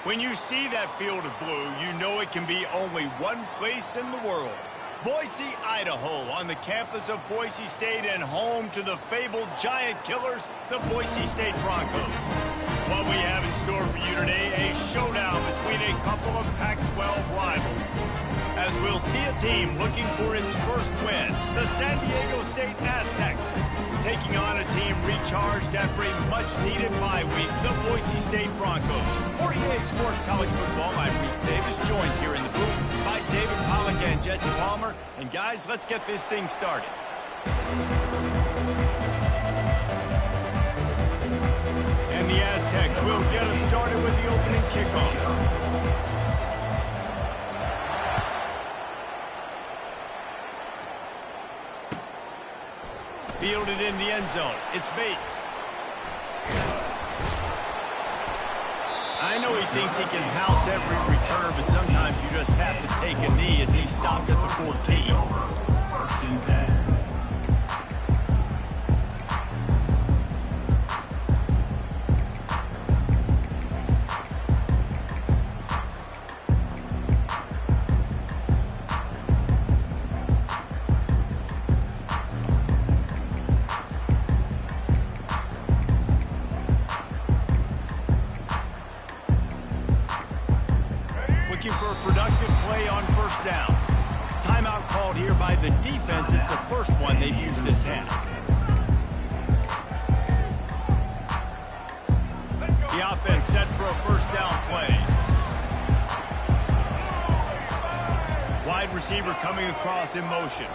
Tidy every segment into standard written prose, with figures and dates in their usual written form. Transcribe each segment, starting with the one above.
When you see that field of blue, you know it can be only one place in the world. Boise, Idaho, on the campus of Boise State and home to the fabled giant killers, the Boise State Broncos. What we have in store for you today, a showdown between a couple of Pac-12 rivals. As we'll see a team looking for its first win, the San Diego State Aztecs, taking on a team recharged after a much-needed bye week, the Boise State Broncos. For EA Sports College Football, I'm Reese Davis, joined here in the booth by David Pollack and Jesse Palmer. And guys, let's get this thing started. And the Aztecs will get us started with the opening kickoff. Fielded in the end zone. It's Bates. I know he thinks he can house every return, but sometimes you just have to take a knee as he stopped at the 14. Looking for a productive play on first down. Timeout called here by the defense. It's the first one they've used this half. The offense set for a first down play. Wide receiver coming across in motion.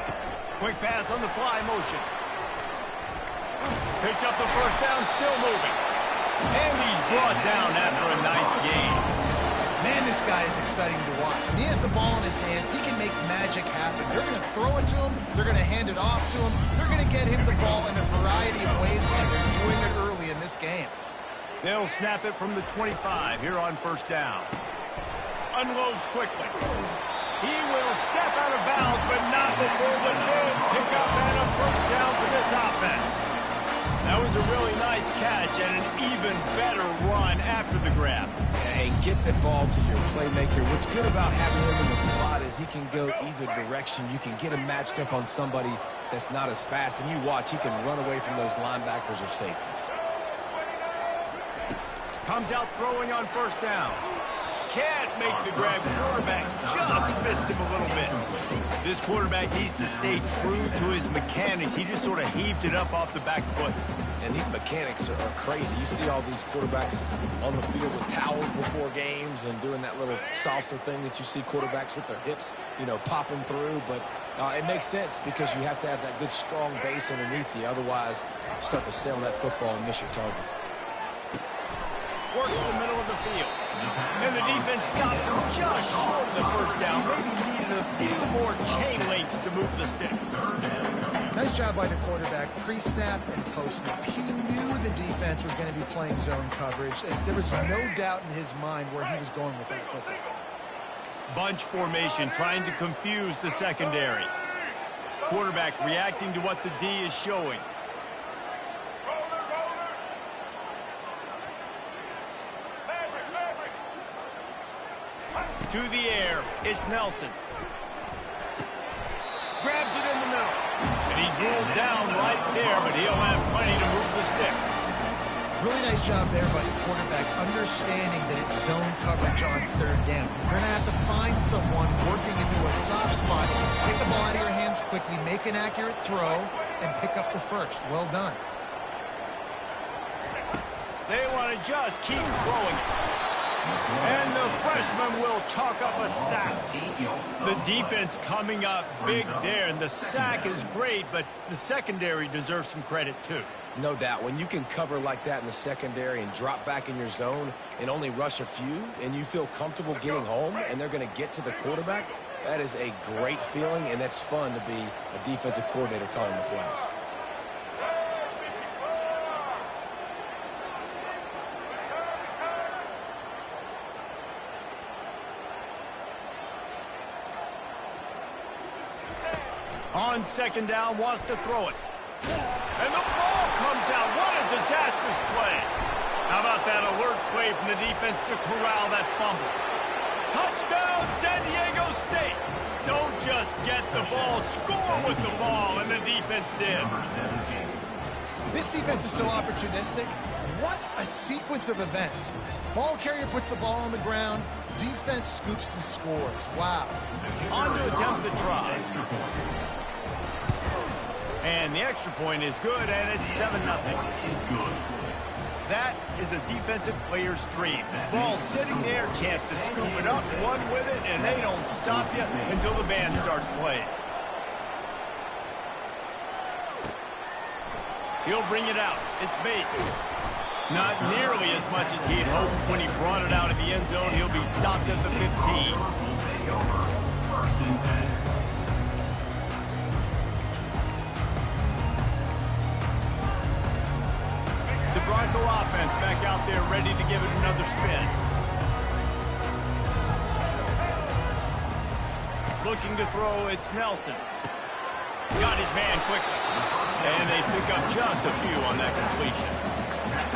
Quick pass on the fly motion. Picks up the first down, still moving. And he's brought down after a nice gain. Man, this guy is exciting to watch. When he has the ball in his hands, he can make magic happen. They're going to throw it to him. They're going to hand it off to him. They're going to get him the ball in a variety of ways, and they're doing it early in this game. They'll snap it from the 25 here on first down. Unloads quickly. He will step out of bounds, but not before the big pickup and a first down for this offense. That was a really nice catch and an even better run after the grab. And get the ball to your playmaker. What's good about having him in the slot is he can go either direction. You can get him matched up on somebody that's not as fast. And you watch, he can run away from those linebackers or safeties. Comes out throwing on first down. Can't make the grab. Quarterback just missed him a little bit. This quarterback needs to stay true to his mechanics. He just sort of heaved it up off the back foot. And these mechanics are crazy. You see all these quarterbacks on the field with towels before games and doing that little salsa thing that you see quarterbacks with their hips, you know, popping through. But it makes sense because you have to have that good, strong base underneath you. Otherwise, you start to sail that football and miss your target. Works the middle of the field. And the defense stops him just short of the first down. Maybe needed a few more chain links to move the sticks. Nice job by the quarterback, pre-snap and post-snap. He knew the defense was going to be playing zone coverage, and there was no doubt in his mind where he was going with that football. Bunch formation, trying to confuse the secondary. Quarterback reacting to what the D is showing. To the air, it's Nelson. Grabs it in the middle. And he's ruled down right there, but he'll have plenty to move the sticks. Really nice job there by the quarterback, understanding that it's zone coverage on third down. You're going to have to find someone working into a soft spot, get the ball out of your hands quickly, make an accurate throw, and pick up the first. Well done. They want to just keep throwing it. And the freshman will chalk up a sack. The defense coming up big there, and the sack is great, but the secondary deserves some credit too. No doubt. When you can cover like that in the secondary and drop back in your zone and only rush a few, and you feel comfortable getting home, and they're going to get to the quarterback, that is a great feeling, and that's fun to be a defensive coordinator calling the plays. On second down, wants to throw it. And the ball comes out. What a disastrous play. How about that alert play from the defense to corral that fumble? Touchdown, San Diego State. Don't just get the ball, score with the ball, and the defense did. This defense is so opportunistic. What a sequence of events. Ball carrier puts the ball on the ground. Defense scoops and scores. Wow. On to attempt the try. And the extra point is good, and it's 7-0. That is a defensive player's dream. Ball sitting there, chance to scoop it up, run with it, and they don't stop you until the band starts playing. He'll bring it out. It's Bates. Not nearly as much as he had hoped when he brought it out of the end zone. He'll be stopped at the 15. The Bronco offense back out there ready to give it another spin. Looking to throw, it's Nelson. Got his man quickly. And they pick up just a few on that completion.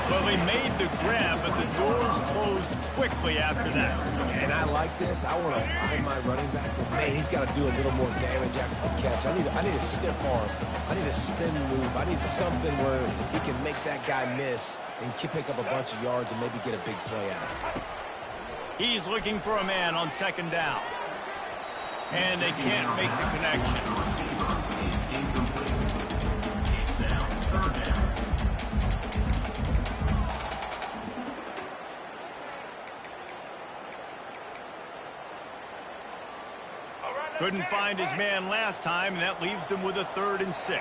Well, they made the grab, but the doors closed quickly after that. And I like this. I want to find my running back, but man, he's got to do a little more damage after the catch. I need a stiff arm. I need a spin move. I need something where he can make that guy miss and pick up a bunch of yards and maybe get a big play out of it. He's looking for a man on second down. And they can't make the connection. Couldn't find his man last time, and that leaves them with a 3rd and 6.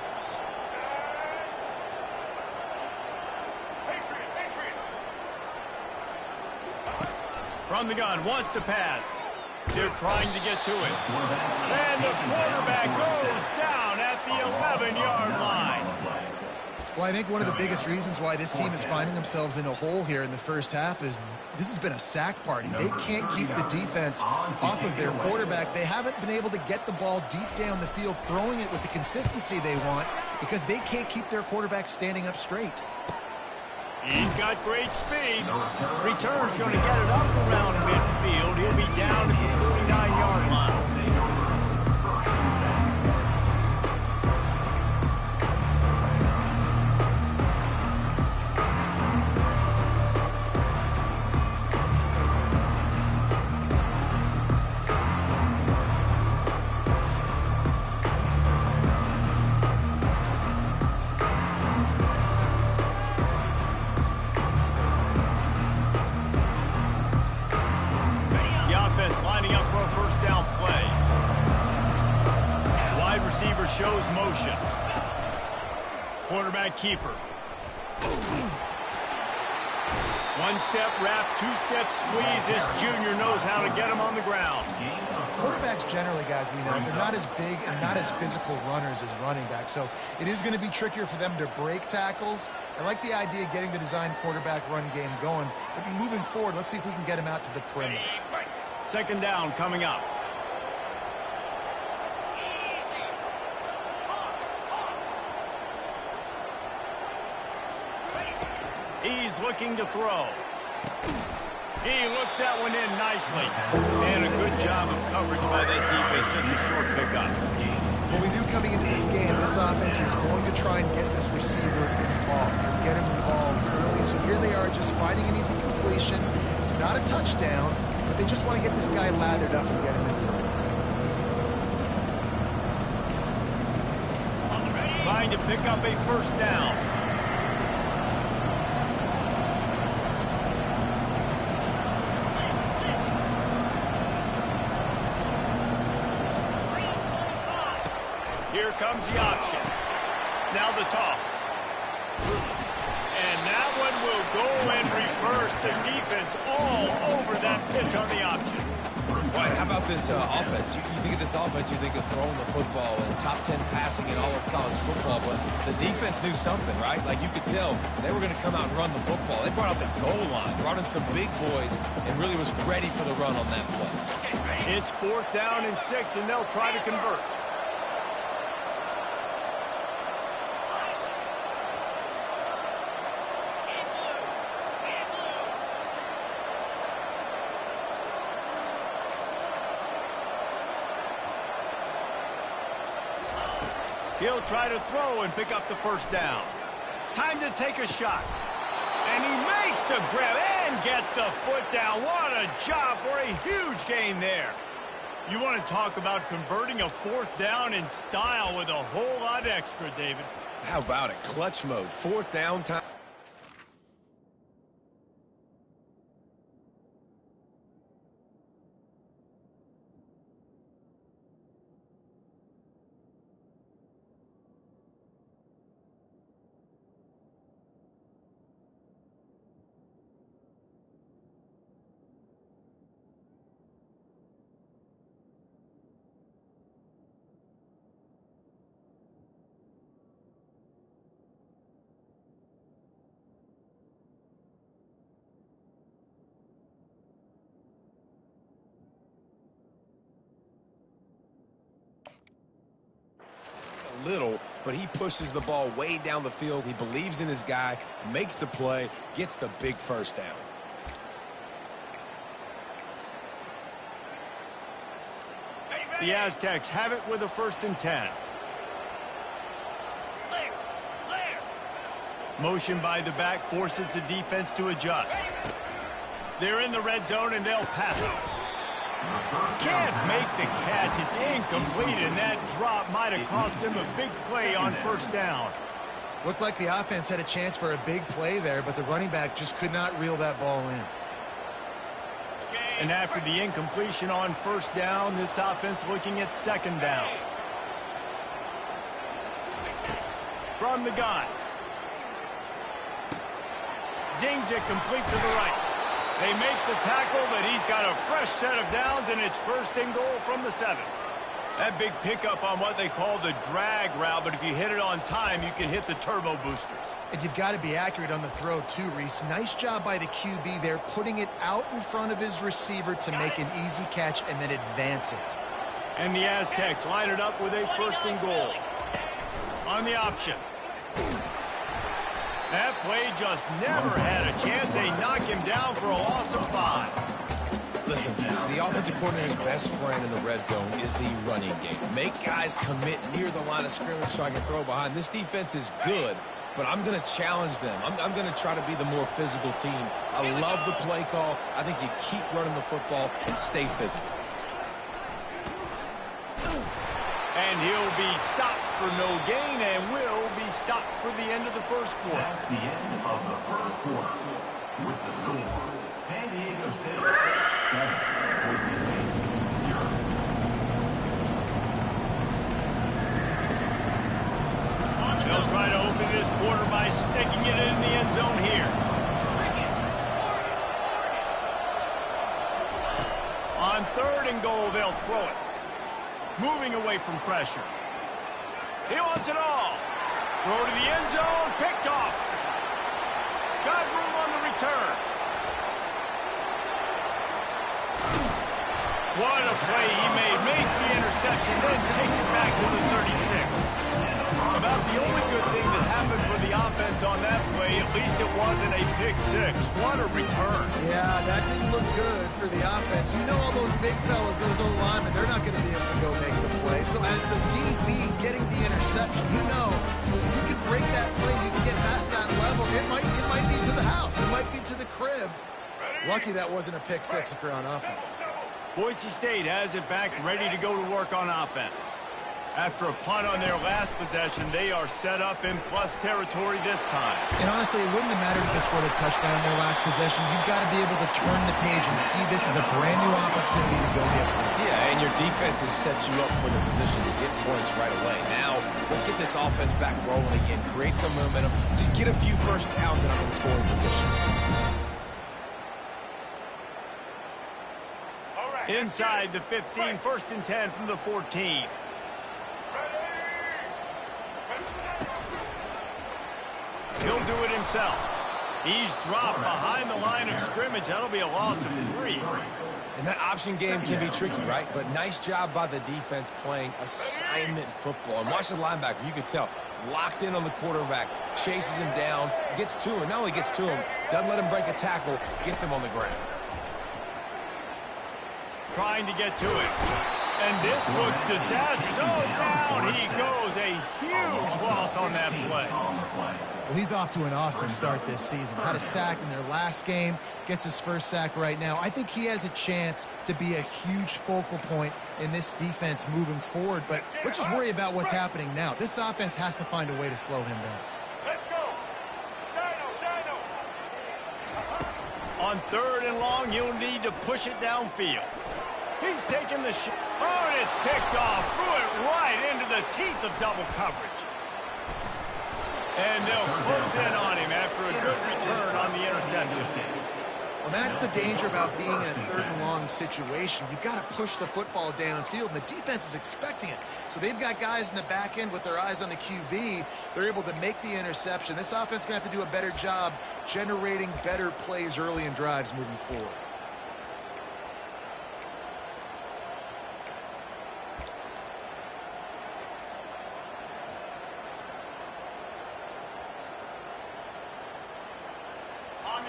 From the gun, wants to pass. They're trying to get to it. And the quarterback goes down at the 11-yard line. Well, I think one of the biggest reasons why this team is finding themselves in a hole here in the first half is this has been a sack party. They can't keep the defense off of their quarterback. They haven't been able to get the ball deep down the field, throwing it with the consistency they want because they can't keep their quarterback standing up straight. He's got great speed. Return's going to get it up around midfield. He'll be down at the 49-yard line. Lining up for a first down play. Wide receiver shows motion. Quarterback keeper. One-step wrap, two-step squeeze. This junior knows how to get him on the ground. Quarterbacks generally, guys, we know, they're not as big and not as physical runners as running backs, so it is going to be trickier for them to break tackles. I like the idea of getting the design quarterback run game going, but moving forward, let's see if we can get him out to the perimeter. Second down coming up. He's looking to throw. He looks that one in nicely. And a good job of coverage by that defense. Just a short pickup. Well, we knew coming into this game, this offense was going to try and get this receiver involved, get him involved early. So here they are just finding an easy completion. It's not a touchdown, but they just want to get this guy lathered up and get him in the early. trying to pick up a first down. Here comes the option. Now the toss. And that one will go and reverse. The defense all over that pitch on the option. Right, how about this offense? You think of this offense, you think of throwing the football and top 10 passing in all of college football, but the defense knew something, right? Like you could tell they were going to come out and run the football. They brought out the goal line, brought in some big boys, and really was ready for the run on that play. It's 4th down and 6, and they'll try to convert. He'll try to throw and pick up the first down. Time to take a shot. And he makes the grab and gets the foot down. What a job for a huge gain there. You want to talk about converting a 4th down in style with a whole lot extra, David. How about it? Clutch mode, 4th down time. Little, but he pushes the ball way down the field. He believes in his guy, makes the play, gets the big first down. The Aztecs have it with a 1st and 10. Motion by the back forces the defense to adjust. They're in the red zone and they'll pass it. Can't make the catch. It's incomplete, and that drop might have cost him a big play on 1st down. Looked like the offense had a chance for a big play there, but the running back just could not reel that ball in. And after the incompletion on 1st down, this offense looking at 2nd down. From the gun. Zings it complete to the right. They make the tackle, but he's got a fresh set of downs, and it's 1st and goal from the 7. That big pickup on what they call the drag route, but if you hit it on time, you can hit the turbo boosters. And you've got to be accurate on the throw, too, Reese. Nice job by the QB there, putting it out in front of his receiver to make an easy catch and then advance it. And the Aztecs line it up with a 1st and goal. On the option. That play just never had a chance. They knock him down for a loss of 5. Listen, the offensive coordinator's best friend in the red zone is the running game. Make guys commit near the line of scrimmage so I can throw behind. This defense is good, but I'm going to challenge them. I'm going to try to be the more physical team. I love the play call. I think you keep running the football and stay physical. And he'll be stopped for no gain and will be stopped for the end of the 1st quarter. That's the end of the 1st quarter. With the score, San Diego State 7, Boise State 0. They'll try to open this quarter by sticking it in the end zone here. On 3rd and goal, they'll throw it. Moving away from pressure. He wants it all. Throw to the end zone. Picked off. Got room on the return. What a play he made. Makes the interception, then takes it back to the 36. About the only good thing that happened for the offense on that play, at least it wasn't a pick 6. What a return. Yeah, that didn't look good for the offense. You know all those big fellas, those old linemen, they're not going to be able to go make the play. So as the DB getting the interception, you know, if you can break that play, you can get past that level, it might be to the house. It might be to the crib. Lucky that wasn't a pick 6 if you're on offense. Boise State has it back, ready to go to work on offense. After a punt on their last possession, they are set up in plus territory this time. And honestly, it wouldn't have mattered if they scored a touchdown in their last possession. You've got to be able to turn the page and see this as a brand new opportunity to go get points. Yeah, and your defense has set you up for the position to get points right away. Now, let's get this offense back rolling again. Create some momentum. Just get a few first downs and I'm in scoring position. Inside the 15, 1st and 10 from the 14. He'll do it himself. He's dropped behind the line of scrimmage. That'll be a loss of 3. And that option game can be tricky, right? But nice job by the defense playing assignment football. And watch the linebacker. You could tell. Locked in on the quarterback. Chases him down. Gets to him. Not only gets to him, doesn't let him break a tackle. Gets him on the ground. Trying to get to it. And this looks disastrous. Oh, down he goes. A huge loss on that play. Well, he's off to an awesome start this season. Had a sack in their last game. Gets his first sack right now. I think he has a chance to be a huge focal point in this defense moving forward. But let's just worry about what's happening now. This offense has to find a way to slow him down. Let's go. On 3rd and long, you'll need to push it downfield. He's taking the shot. Oh, and it's picked off. Threw it right into the teeth of double coverage. And they'll close in on him after a good return on the interception. Well, that's the danger about being in a 3rd and long situation. You've got to push the football downfield, and the defense is expecting it. So they've got guys in the back end with their eyes on the QB. They're able to make the interception. This offense is going to have to do a better job generating better plays early in drives moving forward.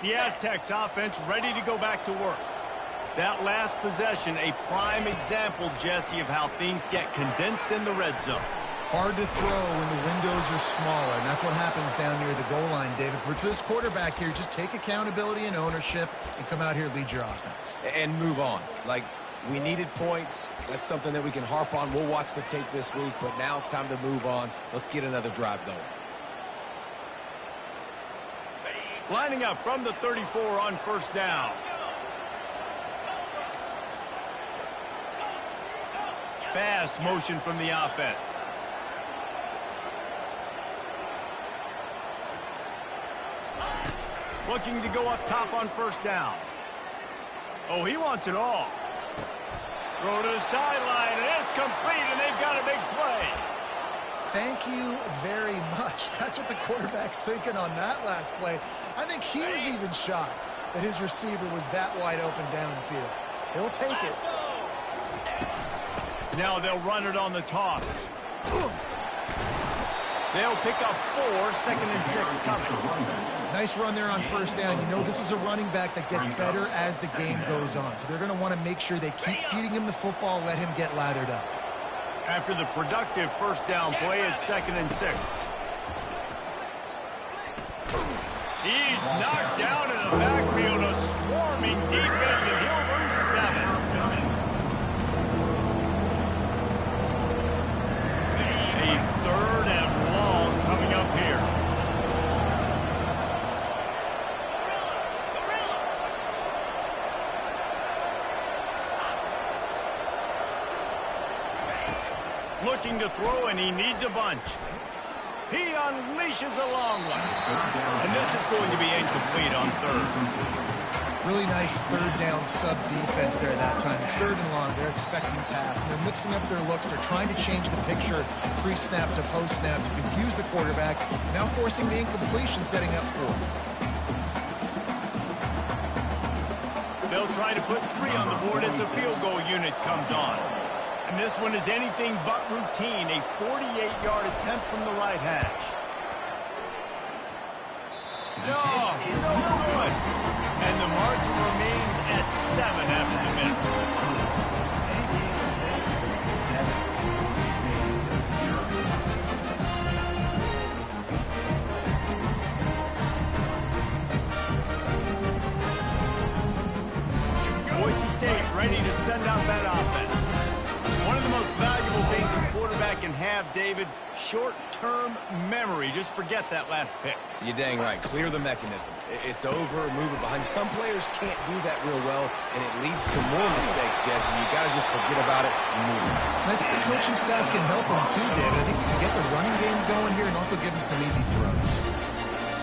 The Aztecs offense ready to go back to work. That last possession, a prime example, Jesse, of how things get condensed in the red zone. Hard to throw when the windows are smaller, and that's what happens down near the goal line, David. But for this quarterback here, just take accountability and ownership and come out here and lead your offense. And move on. Like, we needed points. That's something that we can harp on. We'll watch the tape this week, but now it's time to move on. Let's get another drive going. Lining up from the 34 on 1st down. Fast motion from the offense. Looking to go up top on 1st down. Oh, he wants it all. Throw to the sideline, and it's complete, and they've got a big play. Thank you very much. That's what the quarterback's thinking on that last play. I think he was even shocked that his receiver was that wide open downfield. He'll take it. Now they'll run it on the toss. They'll pick up 4, 2nd and 6 coming. Nice run there on 1st down. You know this is a running back that gets better as the game goes on. So they're going to want to make sure they keep feeding him the football, let him get lathered up. After the productive 1st down play, it's 2nd and 6. He's knocked down in the backfield, a swarming defense, and he'll lose 7. A 3rd and long coming up here. Looking to throw, and he needs a bunch. He unleashes a long one. And this is going to be incomplete on 3rd. Really nice 3rd down sub defense there that time. It's 3rd and long. They're expecting pass. And they're mixing up their looks. They're trying to change the picture pre-snap to post-snap to confuse the quarterback. Now forcing the incompletion, setting up 4. They'll try to put 3 on the board as the field goal unit comes on. And this one is anything but routine, a 48-yard attempt from the right hash. No good. And the margin remains at 7 after the minute. Boise State ready to send out that offense. One of the most valuable things a quarterback can have, David, short-term memory. Just forget that last pick. You're dang right. Clear the mechanism. It's over, move it behind you. Some players can't do that real well, and it leads to more mistakes, Jesse. You got to just forget about it and move it. And I think the coaching staff can help him too, David. I think you can get the running game going here and also give him some easy throws.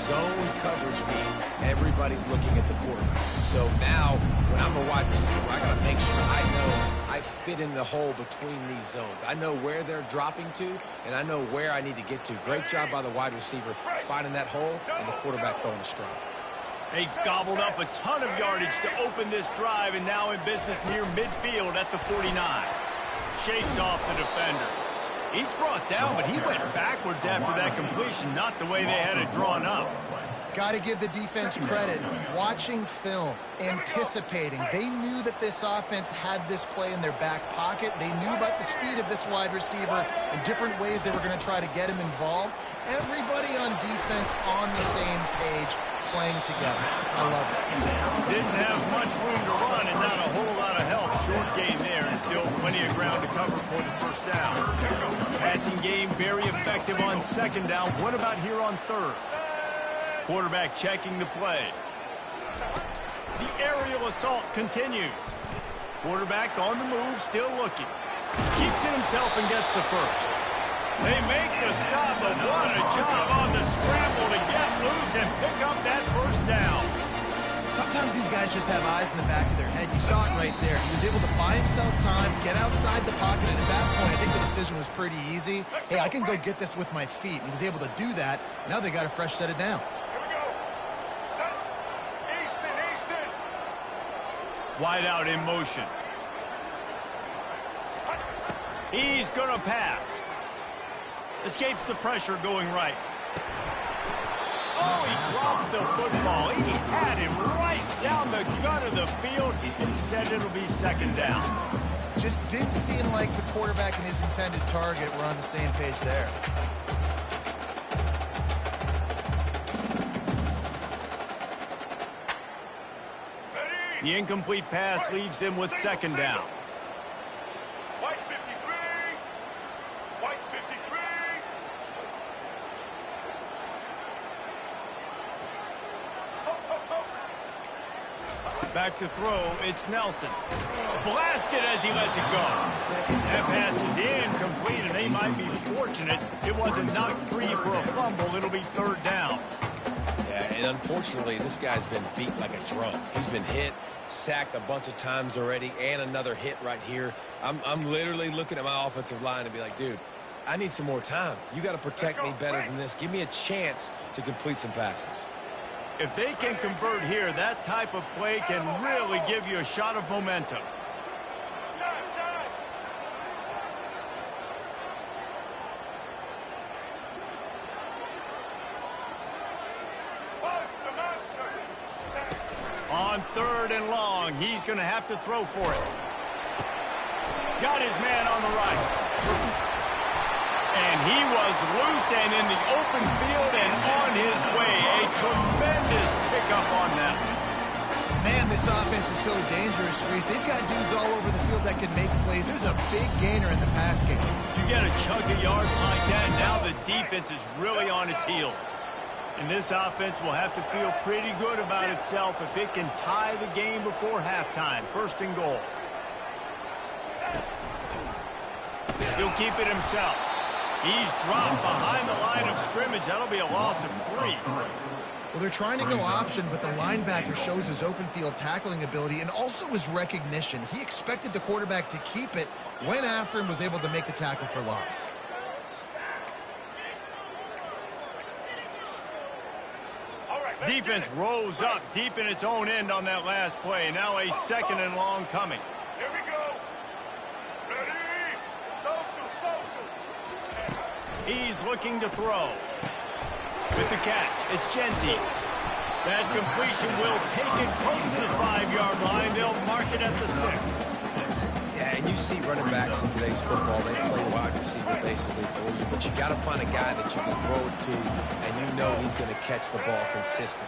Zone coverage means everybody's looking at the quarterback. So now, when I'm a wide receiver, I got to make sure I know I fit in the hole between these zones. I know where they're dropping to, and I know where I need to get to. Great job by the wide receiver finding that hole, and the quarterback throwing a strike. They gobbled up a ton of yardage to open this drive, and now in business near midfield at the 49. Shakes off the defender. He's brought down, but he went backwards after that completion, not the way they had it drawn up. Got to give the defense credit. Watching film, anticipating. They knew that this offense had this play in their back pocket. They knew about the speed of this wide receiver and different ways they were going to try to get him involved. Everybody on defense on the same page, playing together. I love it. Didn't have much room to run and not a whole lot of help. Short gain there and still plenty of ground to cover for the first down. Passing game very effective on second down. What about here on third? Quarterback checking the play. The aerial assault continues. Quarterback on the move, still looking. Keeps it himself and gets the first. They make the stop, but what a job on the scramble to get loose and pick up that first down. Sometimes these guys just have eyes in the back of their head. You saw it right there. He was able to buy himself time, get outside the pocket, and at that point, I think the decision was pretty easy. Hey, I can go get this with my feet. He was able to do that. Now they got a fresh set of downs. Wide out in motion. He's going to pass. Escapes the pressure going right. Oh, he drops the football. He had him right down the gut of the field. Instead, it'll be second down. Just didn't seem like the quarterback and his intended target were on the same page there. The incomplete pass leaves him with second down. White 53. White 53. Back to throw, it's Nelson. Blasted as he lets it go. That pass is incomplete, and they might be fortunate it wasn't knocked free for a fumble. It'll be third down. Yeah, and unfortunately, this guy's been beat like a drum. He's been hit, sacked a bunch of times already, and another hit right here. I'm literally looking at my offensive line and be like, dude, I need some more time. You got to protect me better than this. Give me a chance to complete some passes. If they can convert here, that type of play can really give you a shot of momentum. On third and long, he's going to have to throw for it. Got his man on the right. And he was loose and in the open field and on his way. A tremendous pickup on that. Man, this offense is so dangerous, Reese. They've got dudes all over the field that can make plays. There's a big gainer in the pass game. You get a chunk of yards like that, now the defense is really on its heels. And this offense will have to feel pretty good about itself if it can tie the game before halftime. First and goal. He'll keep it himself. He's dropped behind the line of scrimmage. That'll be a loss of 3. Well, they're trying to go option, but the linebacker shows his open field tackling ability and also his recognition. He expected the quarterback to keep it, went after him, was able to make the tackle for loss. Defense rose up deep in its own end on that last play. Now a second and long coming. Here we go. Ready? Social. He's looking to throw. With the catch, it's Genty. That completion will take it close to the 5-yard line. They'll mark it at the 6. Yeah, and you see running backs in today's football, they play wide receiver basically for you, but you got to find a guy that you can throw it to, and you know he's going to catch the ball consistently.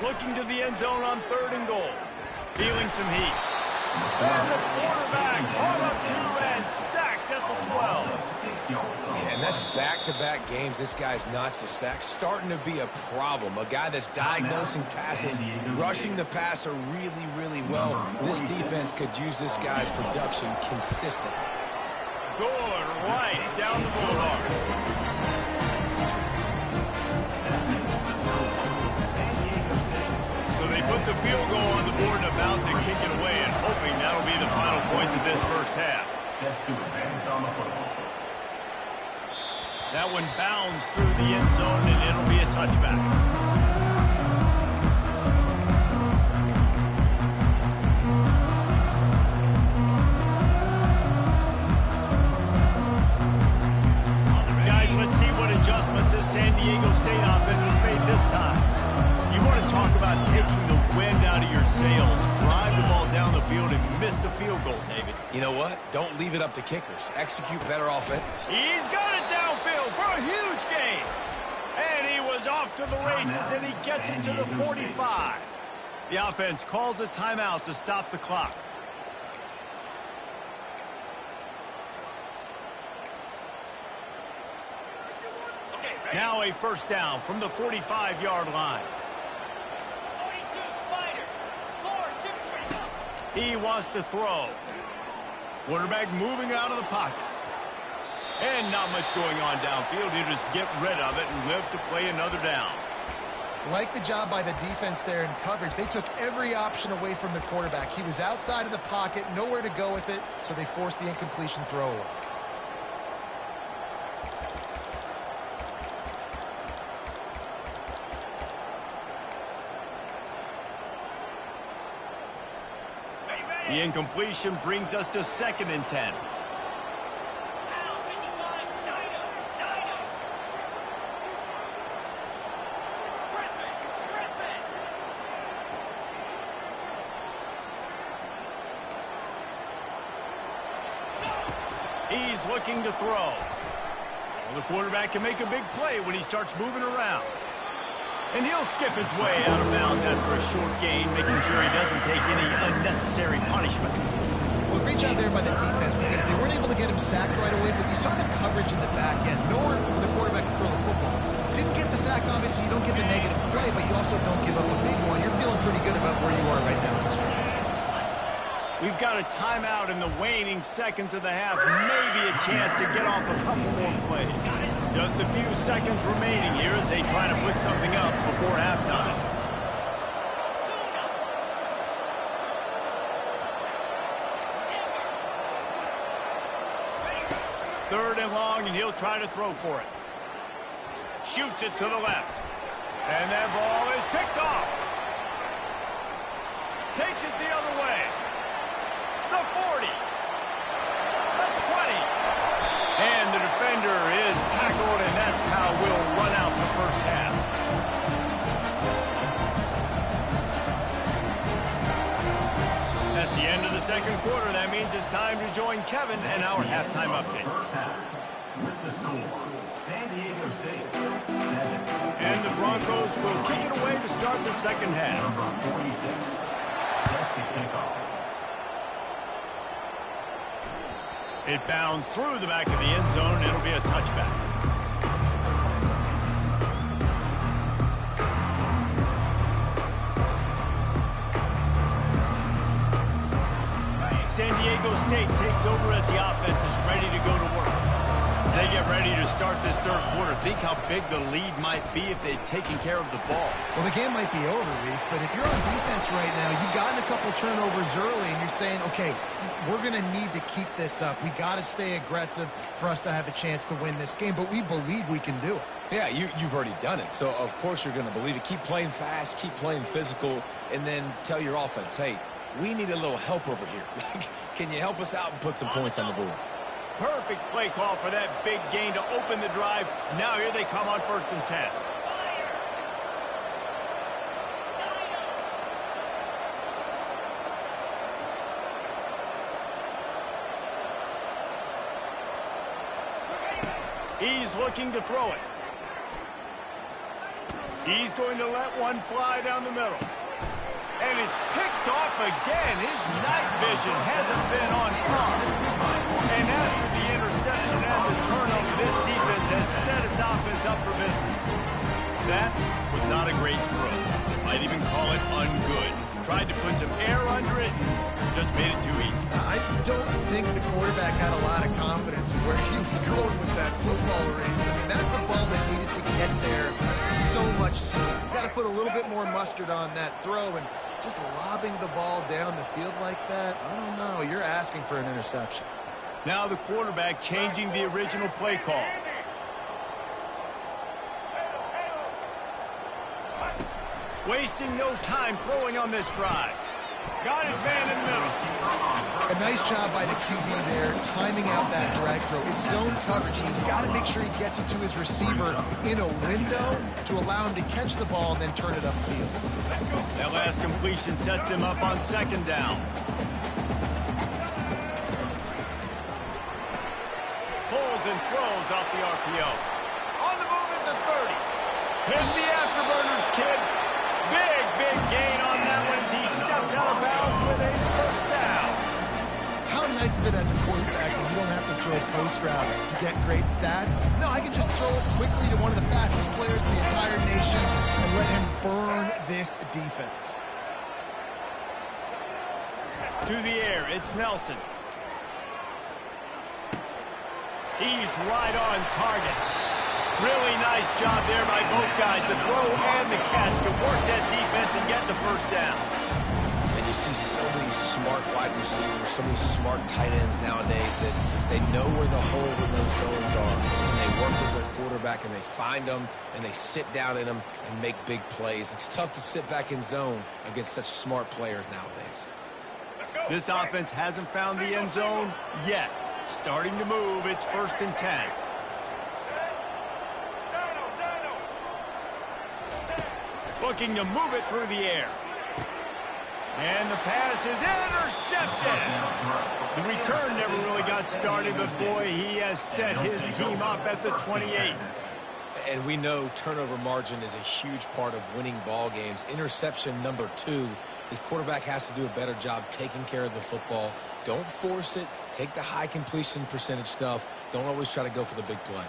looking to the end zone on 3rd and goal. Feeling some heat. And the quarterback caught up to and sacked at the 12. Yeah, and that's back-to-back games. This guy's notched a sack. Starting to be a problem. A guy that's diagnosing passes, rushing the passer really, really well. This defense could use this guy's production consistently. Good right down the boulevard. Put the field goal on the board and about to kick it away, and hoping that'll be the final points of this first half. Set to advance on the football. That one bounds through the end zone, and it'll be a touchback. Guys, let's see what adjustments this San Diego State offense has made this time. You want to talk about taking the wind out of your sails. Drive the ball down the field and miss the field goal, David. You know what? Don't leave it up to kickers. Execute better offense. He's got it downfield for a huge gain. And he was off to the races, and he gets it to the 45. The offense calls a timeout to stop the clock. Now a first down from the 45-yard line. He wants to throw. Quarterback moving out of the pocket. And not much going on downfield. He'll just get rid of it and live to play another down. Like the job by the defense there in coverage. They took every option away from the quarterback. He was outside of the pocket, nowhere to go with it, so they forced the incompletion throw away. The incompletion brings us to 2nd and 10. He's looking to throw. Well, the quarterback can make a big play when he starts moving around. And he'll skip his way out of bounds after a short gain, making sure he doesn't take any unnecessary punishment. Well, great job there by the defense because they weren't able to get him sacked right away, but you saw the coverage in the back end. Nowhere for the quarterback to throw the football. Didn't get the sack, obviously. You don't get the negative play, but you also don't give up a big one. You're feeling pretty good about where you are right now in this game. We've got a timeout in the waning seconds of the half. Maybe a chance to get off a couple more plays. Just a few seconds remaining here as they try to put something up before halftime. Third and long, and he'll try to throw for it. Shoots it to the left. And that ball is picked off. Takes it the other way. The 40. The 20. And the defender is tackled, and that's how we'll run out the first half. That's the end of the second quarter. That means it's time to join Kevin and our halftime update. First half, with the score, San Diego State 7. And the Broncos will kick it away to start the second half. Number 46 sets a kickoff. It bounds through the back of the end zone, and it'll be a touchback. San Diego State takes over as the offense is ready to go to work. As they get ready to start this third quarter, think how big the lead might be if they'd taken care of the ball. Well, the game might be over, Reese, but if you're on defense right now, you've gotten a couple turnovers early, and you're saying, okay, we're going to need to keep this up. We got to stay aggressive for us to have a chance to win this game, but we believe we can do it. Yeah, you've already done it, so of course you're going to believe it. Keep playing fast, keep playing physical, and then tell your offense, hey, we need a little help over here. Can you help us out and put some points on the board? Perfect play call for that big gain to open the drive. Now here they come on 1st and 10. He's looking to throw it. He's going to let one fly down the middle. And it's picked off again. His night vision hasn't been on par. And after the interception and the turnover, this defense has set its offense up for business. That was not a great throw. Might even call it ungood. Tried to put some air under it, just made it too easy. I don't think the quarterback had a lot of confidence in where he was going with that football race. I mean, that's a ball that needed to get there so much sooner. You got to put a little bit more mustard on that throw, and just lobbing the ball down the field like that, I don't know. You're asking for an interception. Now the quarterback changing the original play call. Wasting no time throwing on this drive. Got his man in the middle. A nice job by the QB there, timing out that drag throw. It's zone coverage. He's got to make sure he gets it to his receiver in a window to allow him to catch the ball and then turn it upfield. That last completion sets him up on second down. Pulls and throws off the RPO. On the move at the 30. Hit the afterburners, kid. Big gain on that one as he steps out of bounds with a first down. How nice is it as a quarterback when you don't have to throw post routes to get great stats? No, I can just throw it quickly to one of the fastest players in the entire nation and let him burn this defense. To the air, it's Nelson. He's right on target. Really nice job there by both guys, the throw and the catch, to work that defense and get the first down. And you see so many smart wide receivers, so many smart tight ends nowadays that they know where the holes in those zones are. And they work with their quarterback, and they find them, and they sit down in them and make big plays. It's tough to sit back in zone against such smart players nowadays. This offense hasn't found the end zone yet. Starting to move, it's 1st and 10. Looking to move it through the air. And the pass is intercepted. The return never really got started, but boy, he has set his team up at the 28. And we know turnover margin is a huge part of winning ball games. Interception number 2. His quarterback has to do a better job taking care of the football. Don't force it. Take the high completion percentage stuff. Don't always try to go for the big play.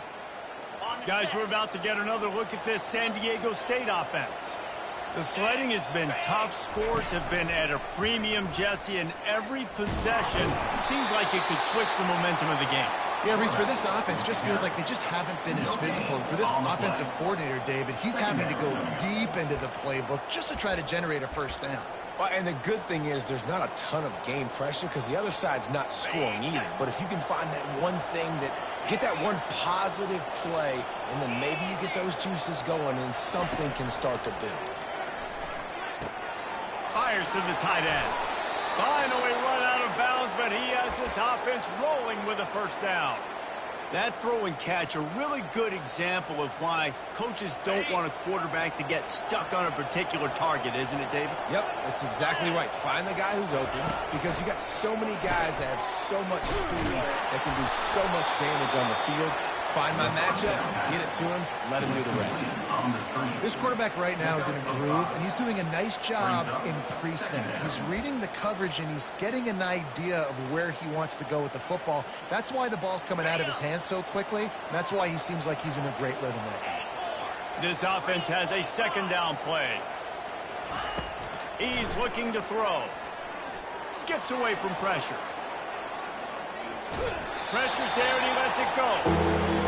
Guys, we're about to get another look at this San Diego State offense. The sledding has been tough. Scores have been at a premium, Jesse, and every possession seems like it could switch the momentum of the game. Yeah, Reese, for this offense, just feels like they just haven't been as physical. And for this offensive coordinator, David, he's having to go deep into the playbook just to try to generate a first down. Well, and the good thing is there's not a ton of game pressure because the other side's not scoring either. But if you can find that one thing get that one positive play, and then maybe you get those juices going and something can start to build. Fires to the tight end. Finally run out of bounds, but he has this offense rolling with a first down. That throw and catch, a really good example of why coaches don't want a quarterback to get stuck on a particular target, isn't it, David? Yep, that's exactly right. Find the guy who's open, because you got so many guys that have so much speed that can do so much damage on the field. Find my matchup, get it to him, let him do the rest. This quarterback right now is in a groove, and he's doing a nice job in pre-snap. He's reading the coverage, and he's getting an idea of where he wants to go with the football. That's why the ball's coming out of his hands so quickly, and that's why he seems like he's in a great rhythm right now. This offense has a second down play. He's looking to throw. Skips away from pressure. Pressure's there, and he lets it go.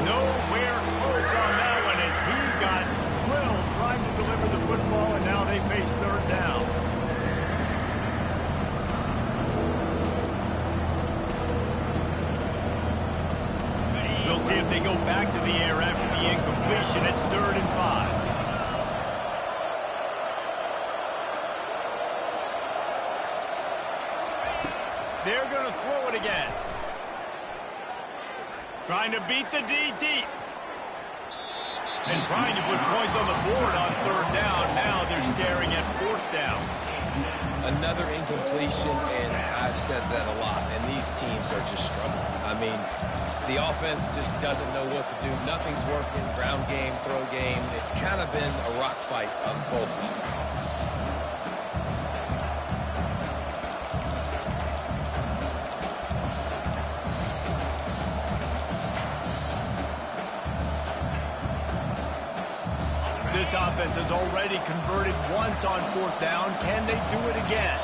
Nowhere close on that one as he got drilled trying to deliver the football, and now they face third down. We'll see if they go back to the air after the incompletion. It's 3rd and 5. They're going to throw it again. Trying to beat the D deep. And trying to put points on the board on 3rd down. Now they're staring at 4th down. Another incompletion, and I've said that a lot, and these teams are just struggling. I mean, The offense just doesn't know what to do. Nothing's working. Ground game, throw game. It's kind of been a rock fight on both sides. This offense has already converted once on 4th down. Can they do it again?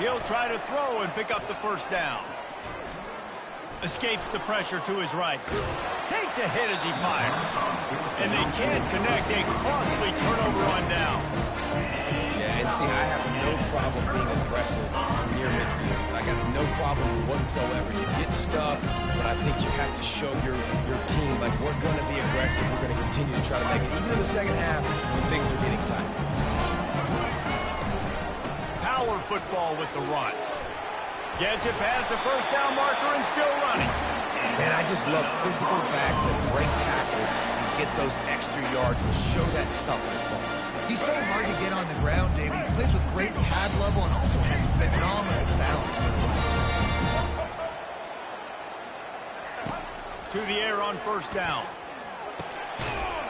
He'll try to throw and pick up the 1st down. Escapes the pressure to his right. Takes a hit as he fires. And they can't connect. A costly turnover on down. Yeah, and see, I have no problem being aggressive near midfield. I got no problem whatsoever. You get stuffed, but I think you have to show your team, like, we're going to be aggressive. We're going to continue to try to make it, even in the second half when things are getting tight. Power football with the run. Gets it past the 1st down marker and still running. Man, I just love physical backs that break tackles and get those extra yards and show that toughness ball. He's so hard to get on the ground, David. He plays with great pad level and also has phenomenal balance for the run. To the air on 1st down.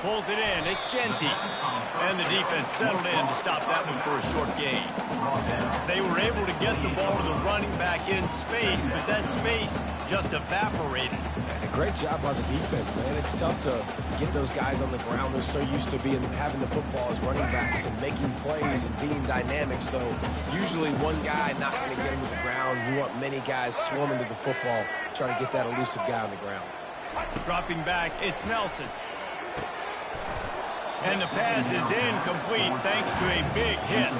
Pulls it in. It's Genty. And the defense settled in to stop that one for a short gain. They were able to get the ball to the running back in space, but that space just evaporated. And a great job by the defense, man. It's tough to get those guys on the ground. They're so used to having the football as running backs and making plays and being dynamic. So usually one guy not going to get him to the ground. You want many guys swarming to the football, trying to get that elusive guy on the ground. Dropping back, it's Nelson. And the pass is incomplete thanks to a big hit.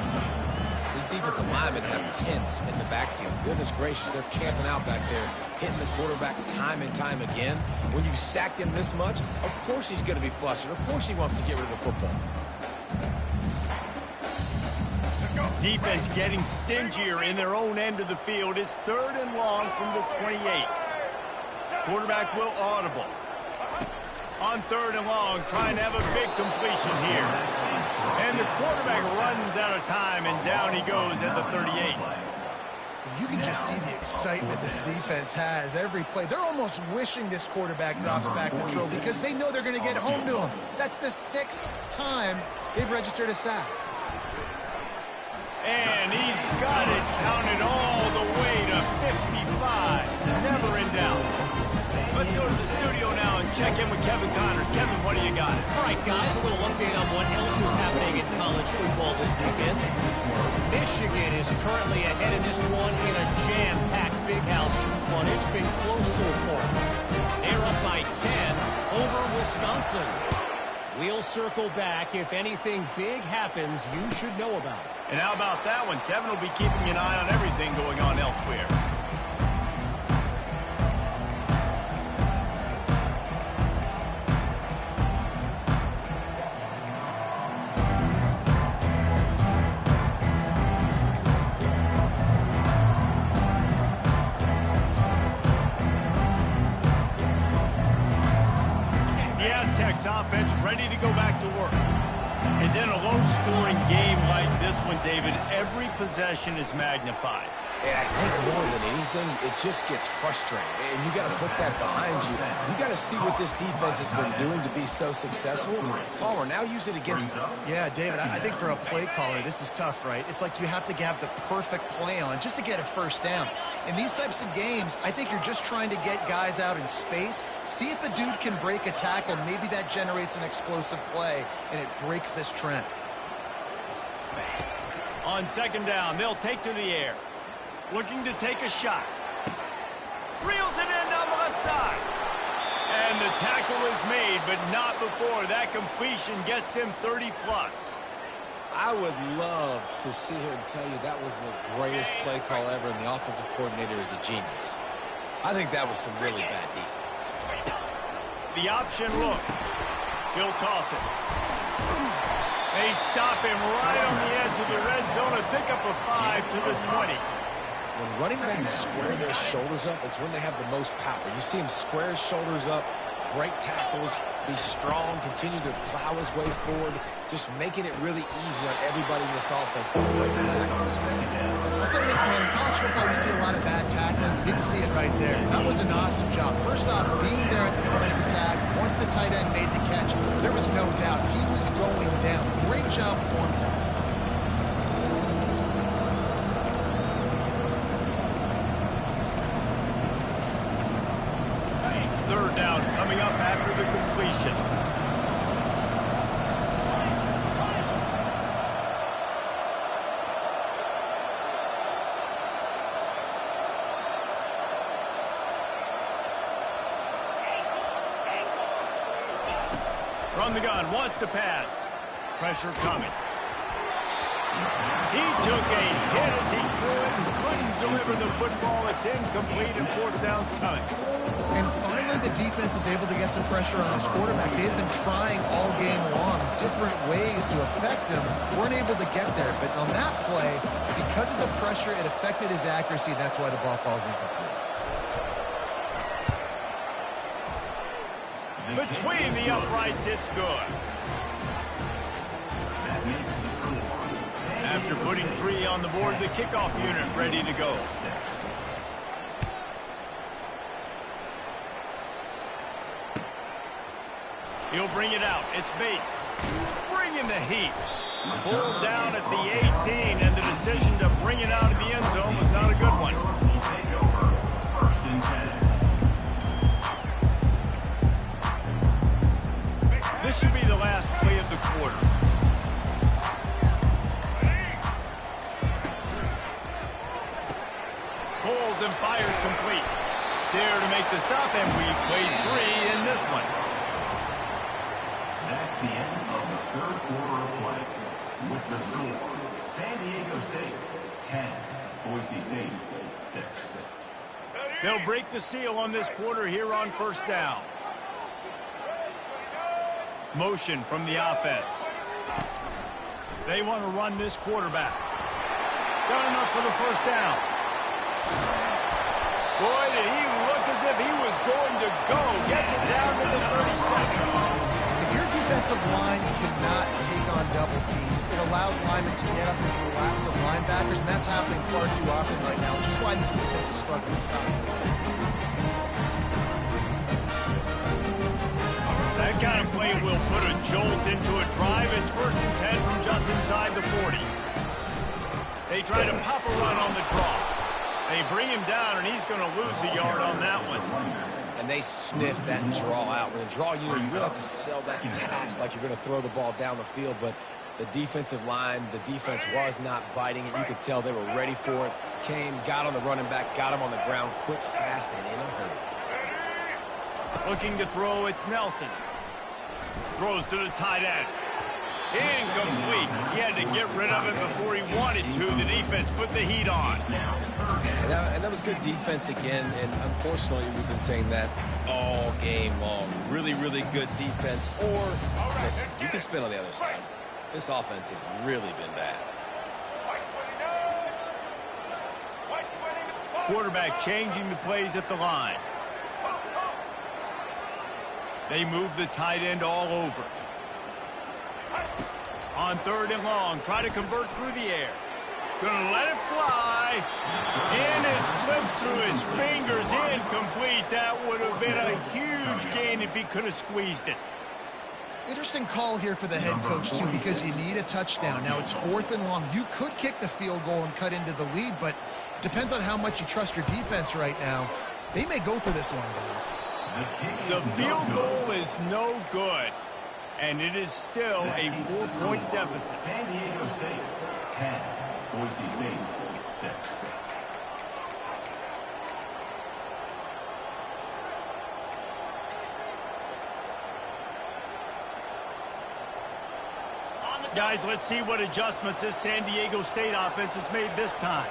These defensive linemen have tents in the backfield. Goodness gracious, they're camping out back there, hitting the quarterback time and time again. When you sacked him this much, of course he's going to be flustered. Of course he wants to get rid of the football. Defense getting stingier in their own end of the field. It's 3rd and long from the 28. Quarterback will audible. On 3rd and long, trying to have a big completion here. And the quarterback runs out of time, and down he goes at the 38. You can just see the excitement this defense has every play. They're almost wishing this quarterback drops back to throw because they know they're going to get home to him. That's the 6th time they've registered a sack. And he's got it counted all the way to 55. Never in doubt. Let's go to the studio now and check in with Kevin Connors. Kevin, what do you got? All right, guys, a little update on what else is happening in college football this weekend. Michigan is currently ahead in this one in a jam-packed big house, but it's been close so far. They're up by 10 over Wisconsin. We'll circle back. If anything big happens, you should know about it. And how about that one? Kevin will be keeping an eye on everything going on elsewhere. Offense ready to go back to work. And then a low-scoring game like this one, David, every possession is magnified. And I think more than anything, it just gets frustrating. And you got to put that behind you. You got to see what this defense has been doing to be so successful. Palmer, now use it against them. Yeah, David, I think for a play caller, this is tough, right? It's like you have to have the perfect play on just to get a 1st down. In these types of games, I think you're just trying to get guys out in space, see if a dude can break a tackle. Maybe that generates an explosive play, and it breaks this trend. On 2nd down, they'll take to the air. Looking to take a shot. Reels it in down the left side. And the tackle is made, but not before that completion gets him 30-plus. I would love to sit here and tell you that was the greatest play call ever, and the offensive coordinator is a genius. I think that was some really bad defense. The option look. He'll toss it. They stop him right on the edge of the red zone and pick up a 5 to the 20. When running backs square their shoulders up, it's when they have the most power. You see him square his shoulders up, break tackles, be strong, continue to plow his way forward, just making it really easy on everybody in this offense by breaking tackles. I'll say this, man. In college football, you see a lot of bad tackling. You didn't see it right there. That was an awesome job. First off, being there at the point of attack. Once the tight end made the catch, there was no doubt he was going down. Great job for him, Tom. Third down coming up after the completion. From the gun, wants to pass. Pressure coming. He took a hit as he threw it and couldn't deliver the football. It's incomplete and fourth down's coming. And finally, the defense is able to get some pressure on this quarterback. They've been trying all game long different ways to affect him. Weren't able to get there. But on that play, because of the pressure, it affected his accuracy. That's why the ball falls incomplete. Between the uprights, it's good. After putting 3 on the board, the kickoff unit ready to go. He'll bring it out. It's Bates. Bringing the heat. Pulled down at the 18, and the decision to bring it out of the end zone was not a good one. First and 10. This should be the last play of the quarter. Pulls and fires complete. There to make the stop, and we played 3 in this one. That's the end of the third quarter of play. With the score, San Diego State 10, Boise State 6. They'll break the seal on this quarter here on first down. Motion from the offense. They want to run this quarterback. Got enough for the first down. Boy, did he look as if he was going to go. Gets it down to the 37. If your defensive line cannot take on double teams, it allows linemen to get up and collapse of linebackers, and that's happening far too often right now, which is why this defense is struggling to stop. That kind of play will put a jolt into a drive. It's first and 10 from just inside the 40. They try to pop a run on the draw. They bring him down, and he's going to lose a yard on that one. And they sniff that draw out. With a draw, you really have to sell that pass like you're going to throw the ball down the field. But the defensive line, the defense was not biting it. You could tell they were ready for it. Came, got on the running back, got him on the ground quick, fast, and in a hurry. Looking to throw, it's Nelson. Throws to the tight end. Incomplete. He had to get rid of it before he wanted to. The defense put the heat on. And that was good defense again, and unfortunately we've been saying that all game long. Really, really good defense. Or, listen, you can spin on the other side. This offense has really been bad. Quarterback changing the plays at the line. They move the tight end all over. On third and long, try to convert through the air. Gonna let it fly. And it slips through his fingers. Incomplete. That would have been a huge gain if he could have squeezed it. Interesting call here for the head coach, too, because you need a touchdown. Now, it's fourth and long. You could kick the field goal and cut into the lead, but it depends on how much you trust your defense right now. They may go for this one, guys. The field goal is no good, and it is still a 4-point deficit. San Diego State 10, Boise State 6. Guys, let's see what adjustments this San Diego State offense has made this time.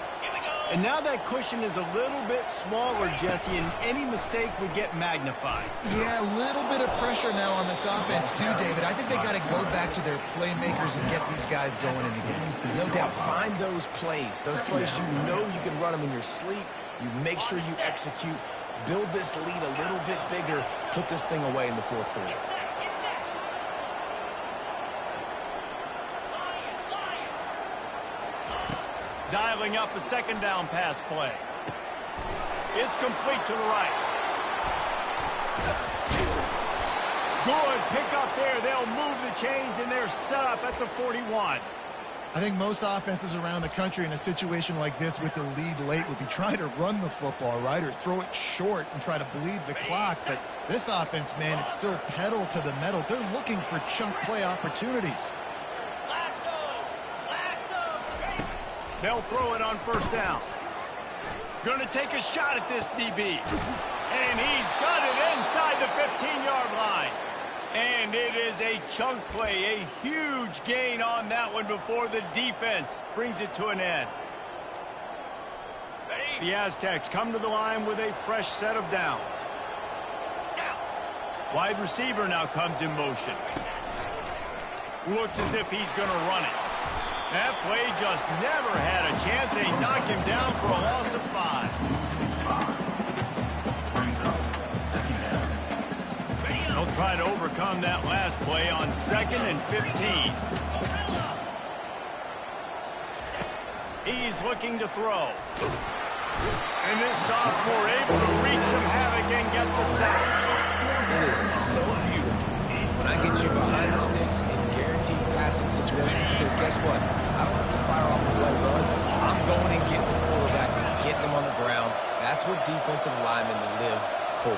And now that cushion is a little bit smaller, Jesse, and any mistake would get magnified. Yeah, a little bit of pressure now on this offense too, David. I think they got to go back to their playmakers and get these guys going in the game. No doubt. Find those plays you know you can run them in your sleep. You make sure you execute. build this lead a little bit bigger, put this thing away in the fourth quarter. Dialing up a second down pass play. It's complete to the right. Good pick up there. They'll move the chains, and they're set up at the 41. I think most offenses around the country in a situation like this with the lead late would be trying to run the football, right, or throw it short and try to bleed the clock. But this offense, man, it's still pedal to the metal. They're looking for chunk play opportunities. They'll throw it on first down. Going to take a shot at this DB. And he's got it inside the 15-yard line. And it is a chunk play, a huge gain on that one before the defense brings it to an end. The Aztecs come to the line with a fresh set of downs. Wide receiver now comes in motion. Looks as if he's going to run it. That play just never had a chance. They knock him down for a loss of 5. They'll try to overcome that last play on 2nd and 15. He's looking to throw. And this sophomore able to wreak some havoc and get the sack. It is so beautiful when I get you behind the sticks in guaranteed passing situations, because guess what? I don't have to fire off a play run. I'm going and getting the quarterback and getting him on the ground. That's what defensive linemen live for.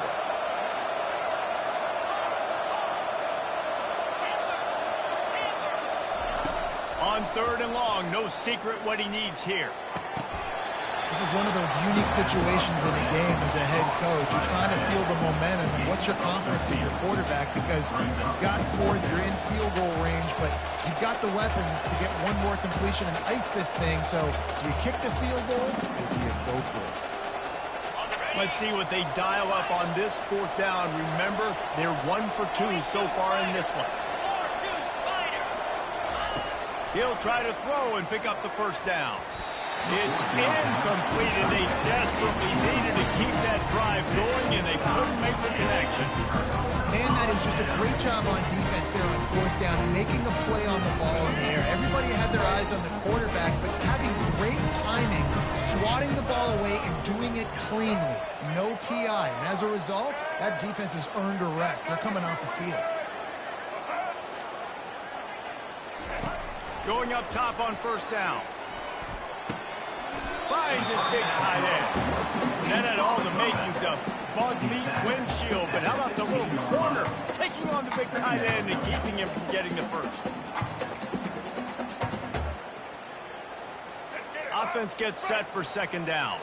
On 3rd and long, no secret what he needs here. This is one of those unique situations in a game as a head coach. You're trying to feel the momentum. And what's your confidence in your quarterback? Because you've got 4th, you're in field goal range, but you've got the weapons to get one more completion and ice this thing. So do you kick the field goal or do you go for it? Let's see what they dial up on this 4th down. Remember, they're 1 for 2 so far in this one. He'll try to throw and pick up the first down. It's incomplete, and they desperately needed to keep that drive going, and they couldn't make the connection. Man, that is just a great job on defense there on 4th down, making a play on the ball in the air. Everybody had their eyes on the quarterback, but having great timing, swatting the ball away and doing it cleanly. No PI, and as a result, that defense has earned a rest. They're coming off the field. Going up top on first down. Finds his big tight end. That had all the makings of bug meat windshield, but how about the little corner taking on the big tight end and keeping him from getting the first? Offense gets set for 2nd down.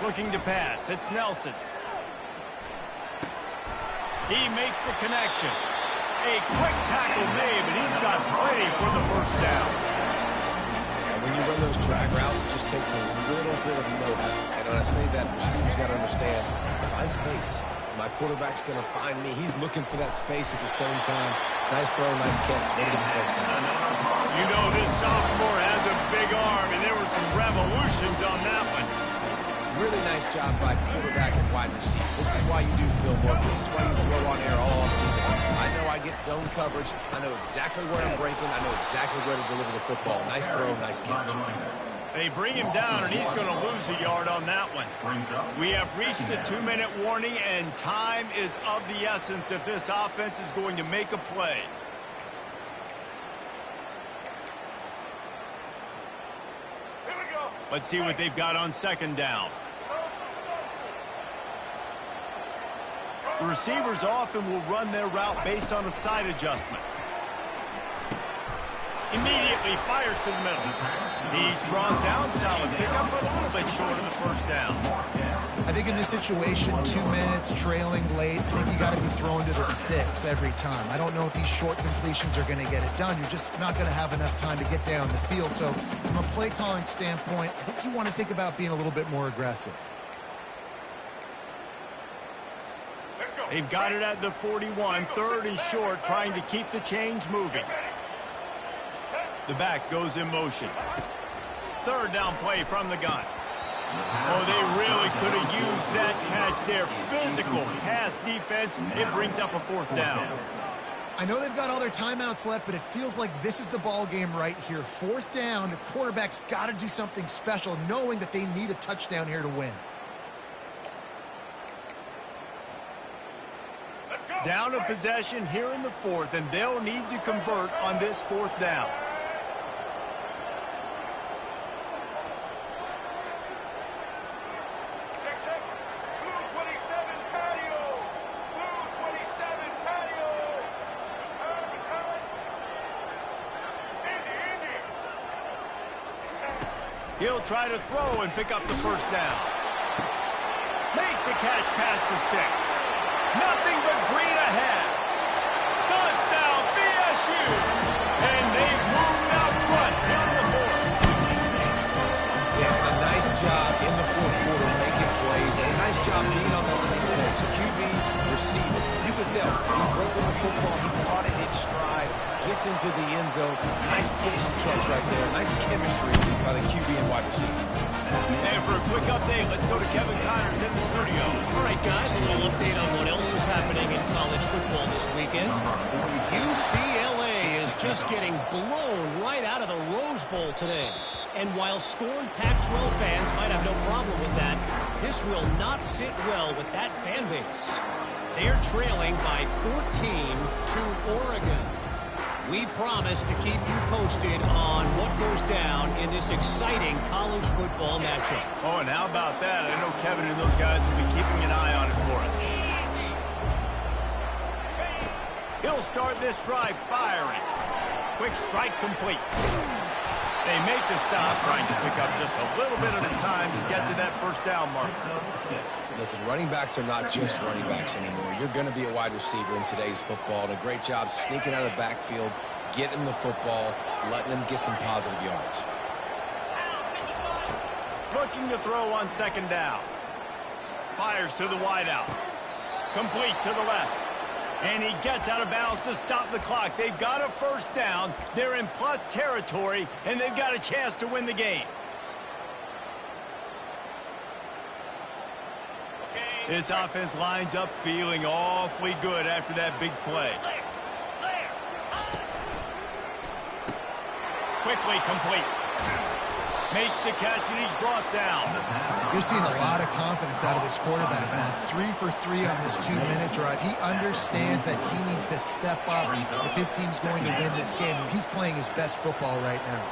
Looking to pass. It's Nelson. He makes the connection. A quick tackle made, but he's got plenty for the first down. And when you run those drag routes, it just takes a little bit of know-how. And when I say that, the receiver's got to understand, find space. My quarterback's going to find me. He's looking for that space at the same time. Nice throw, nice catch. Way to get the first down. You know this sophomore has a big arm, and there were some revolutions on that one. Really nice job by quarterback and wide receiver. This is why you do film work. This is why you throw on air all season. I know I get zone coverage. I know exactly where I'm breaking. I know exactly where to deliver the football. Nice throw, nice catch. They bring him down, and he's going to lose a yard on that one. We have reached the 2-minute warning, and time is of the essence if this offense is going to make a play. Let's see what they've got on 2nd down. The receivers often will run their route based on a side adjustment. Immediately fires to the middle. He's brought down. Solid pickup, but a little bit short of the first down. I think in this situation, 2 minutes, trailing late, I think you got to be throwing to the sticks every time. I don't know if these short completions are going to get it done. You're just not going to have enough time to get down the field. So from a play calling standpoint, I think you want to think about being a little bit more aggressive. They've got it at the 41, 3rd and short, trying to keep the chains moving. The back goes in motion. third down play from the gun. Oh, they really could have used that catch there. Physical pass defense. It brings up a fourth down. I know they've got all their timeouts left, but it feels like this is the ball game right here. Fourth down, the quarterback's got to do something special, knowing that they need a touchdown here to win. Down a possession here in the fourth, and they'll need to convert on this fourth down. He'll try to throw and pick up the first down. Makes the catch past the sticks. Nothing but green ahead. Touchdown, BSU. And they've moved out front here in the fourth. Yeah, a nice job in the fourth quarter making plays. A nice job being on the same page. QB, receiver. You could tell he broke on the football. He caught it in stride. Gets into the end zone. Nice pitch and catch right there. Nice chemistry by the QB and wide receiver. And for a quick update, let's go to Kevin Connors in the studio. All right, guys, a little update on what else is happening in college football this weekend. UCLA is just getting blown right out of the Rose Bowl today. And while scorned Pac-12 fans might have no problem with that, this will not sit well with that fan base. They're trailing by 14 to Oregon. We promise to keep you posted on what goes down in this exciting college football matchup. Oh, and how about that? I know Kevin and those guys will be keeping an eye on it for us. He'll start this drive firing. Quick strike complete. They make the stop, trying to pick up just a little bit at a time to get to that first down mark. Listen, running backs are not just running backs anymore. You're going to be a wide receiver in today's football. And a great job sneaking out of the backfield, getting the football, letting them get some positive yards. Looking to throw on second down. Fires to the wideout. Complete to the left. And he gets out of bounds to stop the clock. They've got a first down. They're in plus territory, and they've got a chance to win the game. This offense lines up feeling awfully good after that big play. Quickly complete. Makes the catch, and he's brought down. You're seeing a lot of confidence out of this quarterback, man. 3 for 3 on this 2-minute drive. He understands that he needs to step up if his team's going to win this game. He's playing his best football right now.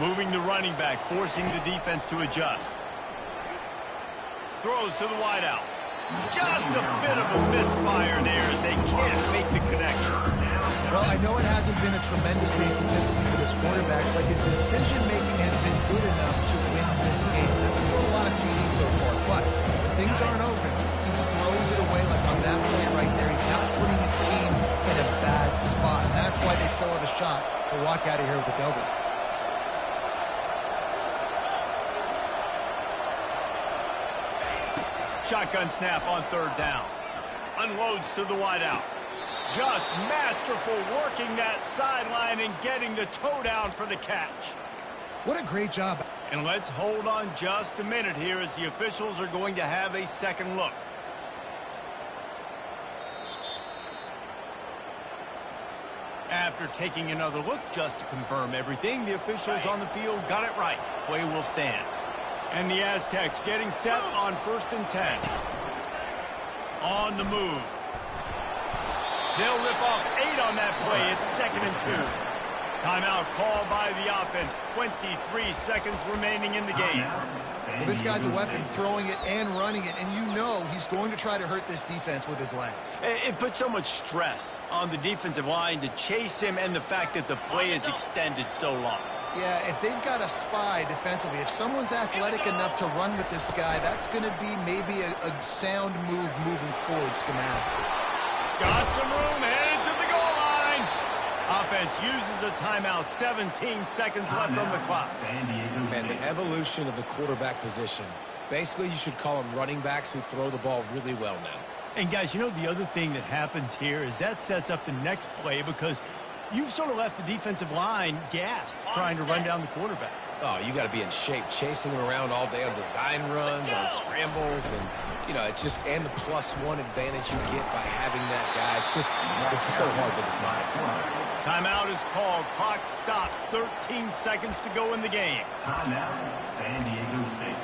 Moving the running back, forcing the defense to adjust. Throws to the wideout. Just a bit of a misfire there as they can't make the connection. Well, I know it hasn't been a tremendous day statistically for this quarterback, but his decision-making has been good enough to win this game. Hasn't thrown a lot of TDs so far, but things aren't over. He throws it away like on that play right there. He's not putting his team in a bad spot. And that's why they still have a shot to walk out of here with a W. Shotgun snap on third down. Unloads to the wideout. Just masterful working that sideline and getting the toe down for the catch. What a great job. And let's hold on just a minute here as the officials are going to have a second look. After taking another look just to confirm everything, the officials on the field got it right. Play will stand. And the Aztecs getting set on 1st and 10. On the move. They'll rip off 8 on that play. It's 2nd and 2. Timeout called by the offense. 23 seconds remaining in the game. Well, this guy's a weapon, throwing it and running it, and you know he's going to try to hurt this defense with his legs. It puts so much stress on the defensive line to chase him, and the fact that the play is extended so long. Yeah, if they've got a spy defensively, if someone's athletic enough to run with this guy, that's going to be maybe a sound move moving forward schematically. Got some room, headed to the goal line. Offense defense uses a timeout. 17 seconds left on the clock. San Diego State. And the evolution of the quarterback position. Basically, you should call them running backs who throw the ball really well now. And, guys, you know the other thing that happens here is that sets up the next play because you've sort of left the defensive line gassed trying to run down the quarterback. Oh, you got to be in shape, chasing him around all day on design runs, on scrambles, and, you know, it's just, and the +1 advantage you get by having that guy. It's so hard to define. Timeout is called. Clock stops. 13 seconds to go in the game. Timeout, San Diego State.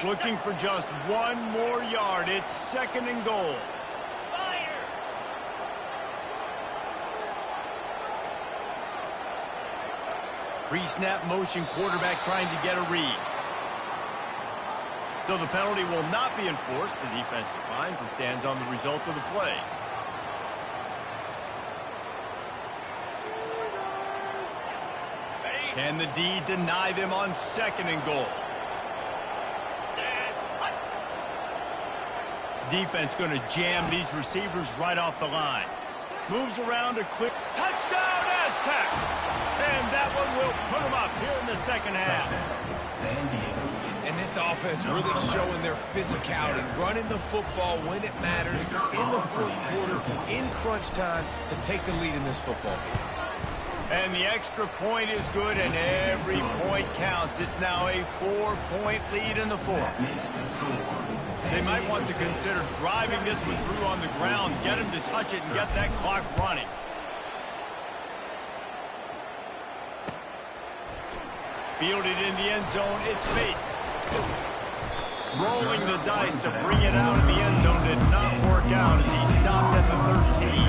Looking for just one more yard. It's 2nd and goal. Pre-snap motion, quarterback trying to get a read. So the penalty will not be enforced. The defense declines and stands on the result of the play. Can the D deny them on 2nd and goal? Defense going to jam these receivers right off the line. Moves around a quick touchdown Aztecs. And that one will put them up here in the second half. San Diego State. And this offense really showing their physicality, running the football when it matters, in the 4th quarter, in crunch time, to take the lead in this football game. And the extra point is good, and every point counts. It's now a 4-point lead in the 4th. They might want to consider driving this one through on the ground, get him to touch it, and get that clock running. Fielded in the end zone, it's Bates. Rolling the dice to bring it out of the end zone did not work out as he stopped at the 13.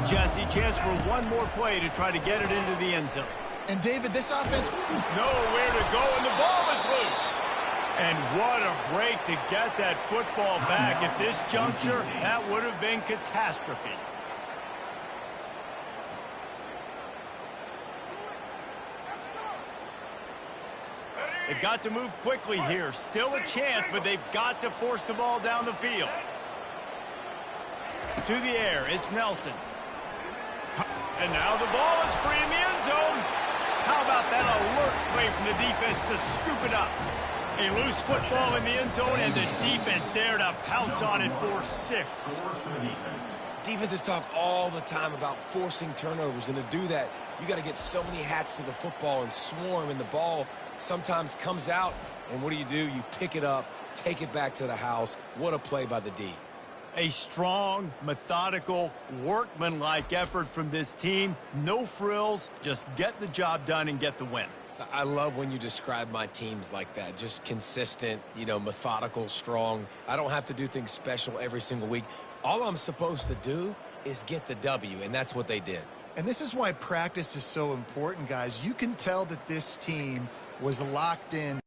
Jesse, chance for one more play to try to get it into the end zone. And, David, this offense... Nowhere to go, and the ball is loose. And what a break to get that football back. At this juncture, that would have been catastrophe. They've got to move quickly here. Still a chance, but they've got to force the ball down the field. To the air, it's Nelson. And now the ball is free in the end zone. How about that alert play from the defense to scoop it up? A loose football in the end zone, and the defense there to pounce on it for 6. Defenses talk all the time about forcing turnovers, and to do that, you got to get so many hats to the football and swarm, and the ball sometimes comes out, and what do? You pick it up, take it back to the house. What a play by the D. A strong, methodical, workmanlike effort from this team. No frills, just get the job done and get the win. I love when you describe my teams like that. Just consistent, you know, methodical, strong. I don't have to do things special every single week. All I'm supposed to do is get the W, and that's what they did. And this is why practice is so important, guys. You can tell that this team was locked in.